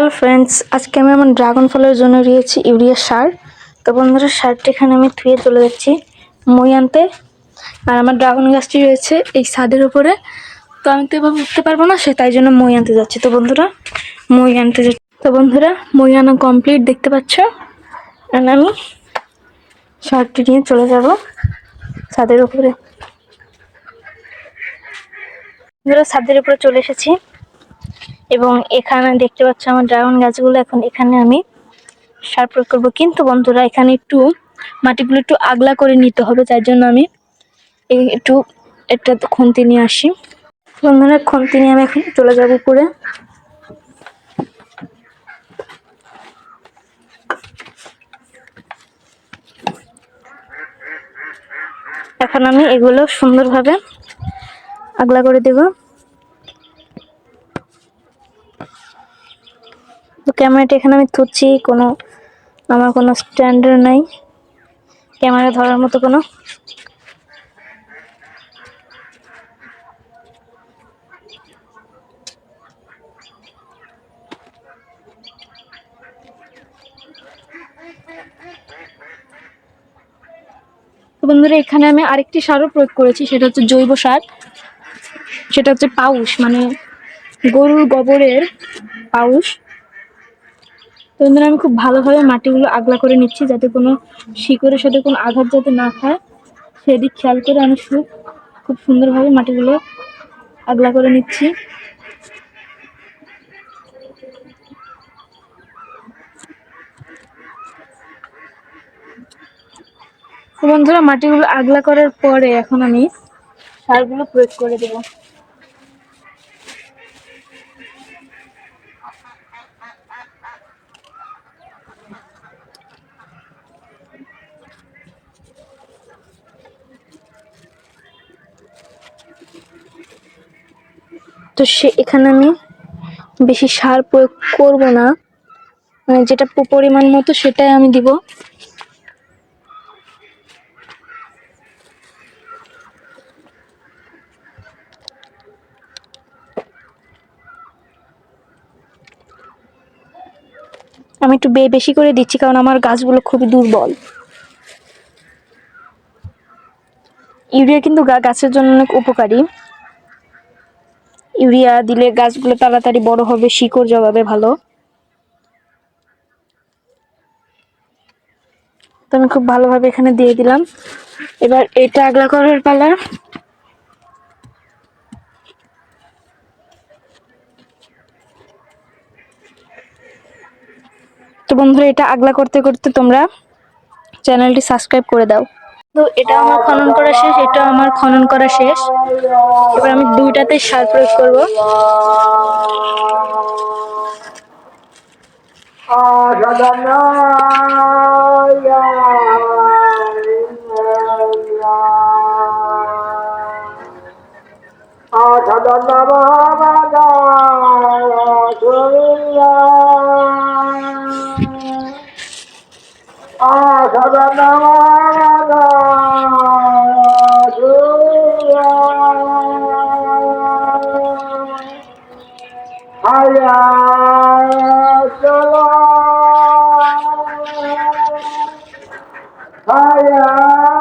Hello friends, আজকে আমি আমার ড্রাগন ফলের জন্য নিয়েছি ইউরিয়া সার। তো বন্ধুরা, সারটা এখানে আমি ধুয়ে চলে যাচ্ছি মই আনতে। আর আমার ড্রাগন গাছটি রয়েছে এই ছাদের উপরে, তো আমি তো এভাবে উঠতে পারবো না, তাই জন্য মই আনতে যাচ্ছি। তো বন্ধুরা, মই আনতে যাচ্ছি। তো বন্ধুরা, মই আনা কমপ্লিট, দেখতে পাচ্ছ। আর আমি সারটি নিয়ে চলে যাব ছাদের উপরে। ছাদের উপরে চলে এসেছি এবং এখানে দেখতে পাচ্ছ আমার ড্রাগন গাছগুলো। এখন এখানে আমি সার প্রয়োগ করবো, কিন্তু বন্ধুরা এখানে একটু মাটিগুলো একটু আগলা করে নিতে হবে, তাই জন্য আমি একটু একটা খুন্তি নিয়ে আসি। বন্ধুরা, খুন্তি নিয়ে আমি এখন চলে যাবো উপরে। এখন আমি এগুলো সুন্দরভাবে আগলা করে দেব। তো ক্যামেরাটা এখানে আমি ধরছি, আমার কোনো স্ট্যান্ডার্ড নাই ক্যামেরা ধরার মতো কোনো। তো বন্ধুরা, এখানে আমি আরেকটি সারও প্রয়োগ করেছি, সেটা হচ্ছে জৈব সার। সেটা হচ্ছে পাউশ, মানে গরুর গোবরের পাউশ। তো বন্ধুরা, আমি খুব ভালোভাবে মাটিগুলো আগলা করে নিচ্ছি, যাতে কোনো শিকড়ের সাথে কোনো আঘাত যাতে না খায়, সেদিক খেয়াল করে আমি খুব সুন্দরভাবে মাটিগুলো আগলা করে নিচ্ছি। তো বন্ধুরা, মাটিগুলো আগলা করার পরে এখন আমি সারগুলো প্রয়োগ করে দেব। তো এখানে আমি বেশি সার প্রয়োগ করব না, মানে যেটা পরিমাণ মতো সেটাই আমি দিব। আমি একটু বেশি করে দিচ্ছি, কারণ আমার গাছগুলো খুবই দুর্বল। ইউরিয়া কিন্তু গাছের জন্য অনেক উপকারী। ইউরিয়া দিলে গাছগুলো তাড়াতাড়ি বড় হবে, শিকড় জগাবে ভালো। তো আমি খুব ভালোভাবে এখানে দিয়ে দিলাম। এবার এটা আগলা করার পালা। তো বন্ধুরা, এটা আগলা করতে করতে তোমরা চ্যানেলটি সাবস্ক্রাইব করে দাও। তো এটা আমার খনন করা শেষ, এটা আমার খনন করা শেষ। এবার আমি দুইটাতে সার প্রয়োগ করবো। Hiya!